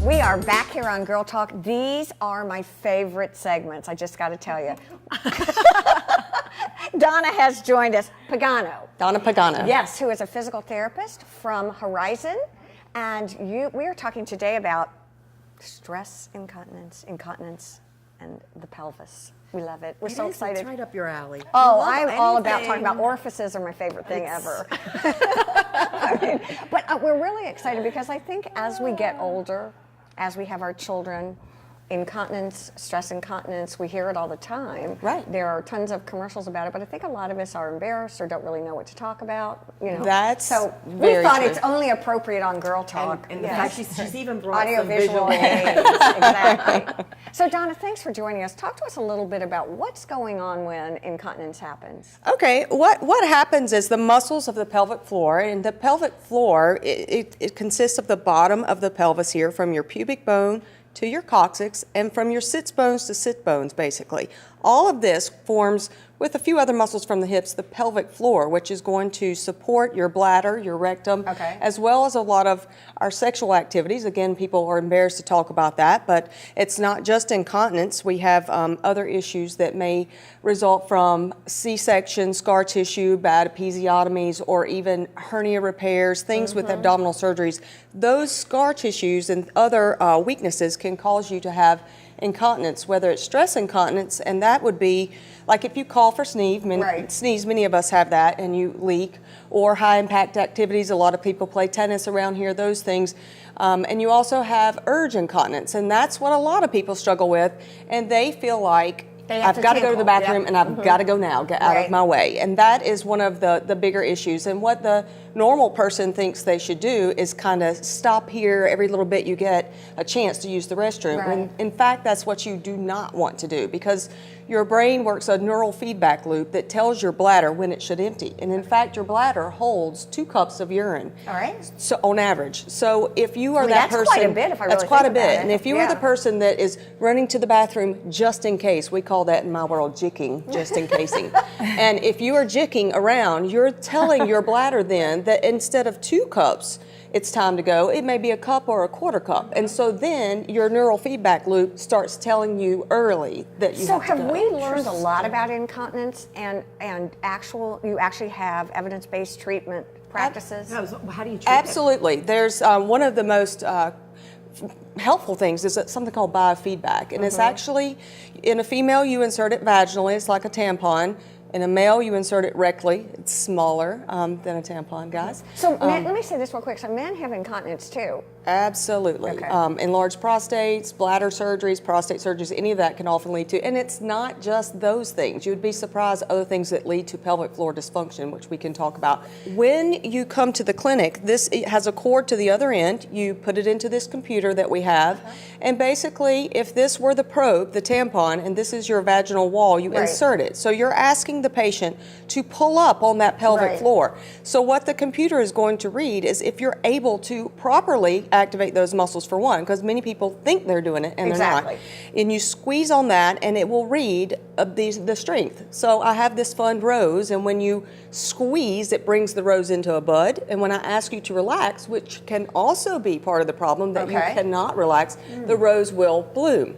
We are back here on Girl Talk. These are my favorite segments, I just got to tell you. Donna has joined us, Pagano. Donna Pagano. Yes, who is a physical therapist from Horizon. And we are talking today about stress incontinence, and the pelvis. We love it. We're so excited. It's right up your alley. Oh, I'm all about talking about orifices are my favorite thing ever. I mean, but we're really excited because I think as we get older, as we have our children, incontinence, stress incontinence, we hear it all the time. Right. There are tons of commercials about it, but I think a lot of us are embarrassed or don't really know what to talk about. You know. That's we thought true. It's only appropriate on Girl Talk. And the fact she's even brought audio some visual visual aids. Exactly. So Donna, thanks for joining us. Talk to us a little bit about what's going on when incontinence happens. Okay, what happens is the muscles of the pelvic floor, and the pelvic floor, it consists of the bottom of the pelvis here from your pubic bone to your coccyx and from your sits bones to sit bones, basically. All of this forms, with a few other muscles from the hips, the pelvic floor, which is going to support your bladder, your rectum, as well as a lot of our sexual activities. Again, people are embarrassed to talk about that, but it's not just incontinence. We have other issues that may result from C-section, scar tissue, bad episiotomies, or even hernia repairs, things with abdominal surgeries. Those scar tissues and other weaknesses can cause you to have incontinence, whether it's stress incontinence, and that would be like if you call for sneeze, many of us have that, and you leak, or high impact activities. A lot of people play tennis around here, those things. And you also have urge incontinence, and that's what a lot of people struggle with, and they feel like I've got to go to the bathroom and I've got to go now, get out of my way. And that is one of the bigger issues. And what the normal person thinks they should do is kind of stop here every little bit you get a chance to use the restroom. When in fact, that's what you do not want to do, because your brain works a neural feedback loop that tells your bladder when it should empty. And in fact, your bladder holds 2 cups of urine. All right. So on average. So if you are that person, that's quite a bit if I really that's quite a think about bit. it. And if you are the person that is running to the bathroom just in case, we call that in my world jicking, just in casing. And if you are jicking around, you're telling your bladder then that instead of 2 cups, it's time to go. It may be a cup or a quarter cup. And so then your neural feedback loop starts telling you early that you have to go. So have we learned a lot about incontinence and you actually have evidence-based treatment practices? How do you treat Absolutely. There's one of the most helpful things is something called biofeedback. And it's actually, in a female, you insert it vaginally. It's like a tampon. In a male, you insert it rectally. It's smaller than a tampon, guys. So let me say this real quick. So men have incontinence too. Absolutely. Enlarged prostates, bladder surgeries, prostate surgeries, any of that can often lead to, and it's not just those things. You would be surprised other things that lead to pelvic floor dysfunction, which we can talk about. When you come to the clinic, it has a cord to the other end. You put it into this computer that we have, and basically, if this were the probe, the tampon, and this is your vaginal wall, you insert it. So you're asking the patient to pull up on that pelvic floor. So what the computer is going to read is if you're able to properly activate those muscles, for one, because many people think they're doing it and they're not. And you squeeze on that and it will read the strength. So I have this fund rose, and when you squeeze, it brings the rose into a bud. And when I ask you to relax, which can also be part of the problem, that you cannot relax, the rose will bloom.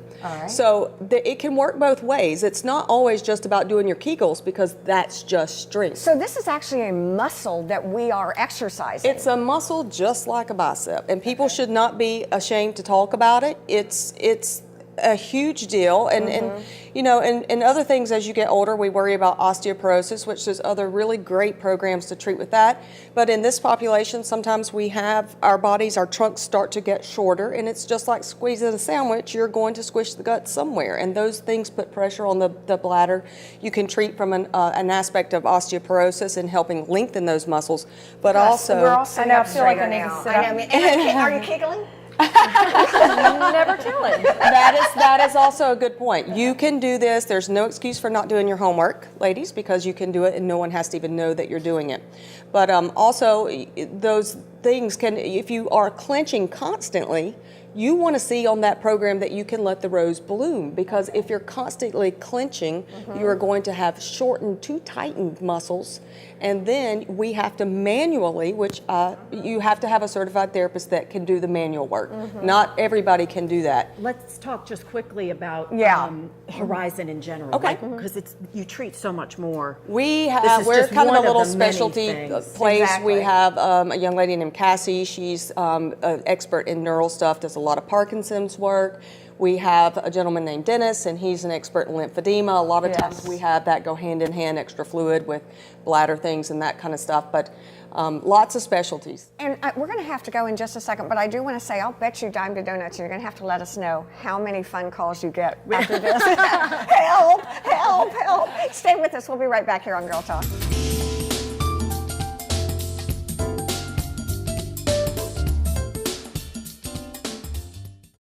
So it can work both ways. It's not always just about doing your Kegels, because that's just strength. So this is actually a muscle that we are exercising. It's a muscle just like a bicep, and people should not be ashamed to talk about it. It's a huge deal, and you know, and other things as you get older, we worry about osteoporosis, which there's other really great programs to treat with that. But in this population, sometimes we have our trunks start to get shorter, and it's just like squeezing a sandwich. You're going to squish the gut somewhere, and those things put pressure on the bladder. You can treat from an aspect of osteoporosis and helping lengthen those muscles, but also we're all sitting up feel like straighter I need to now. sit I up. mean, are you giggling? Never telling. That is also a good point. You can do this. There's no excuse for not doing your homework, ladies, because you can do it and no one has to even know that you're doing it. But also, those things can, if you are clenching constantly, you want to see on that program that you can let the rose bloom, because if you're constantly clenching, you are going to have shortened, too tightened muscles, and then we have to manually, which you have to have a certified therapist that can do the manual work. Not everybody can do that. Let's talk just quickly about Yeah. Horizon in general. Okay. Because you treat so much more. We This have, is we're just kind of one a of little the many specialty things. place. Exactly. We have a young lady named Cassie. She's an expert in neural stuff, does a lot of Parkinson's work. We have a gentleman named Dennis, and he's an expert in lymphedema. A lot of times Yes. we have that go hand in hand, extra fluid with bladder things and that kind of stuff, but lots of specialties. And we're going to have to go in just a second, but I do want to say, I'll bet you dime to donuts, you're going to have to let us know how many phone calls you get after this. Help, help, help. Stay with us. We'll be right back here on Girl Talk.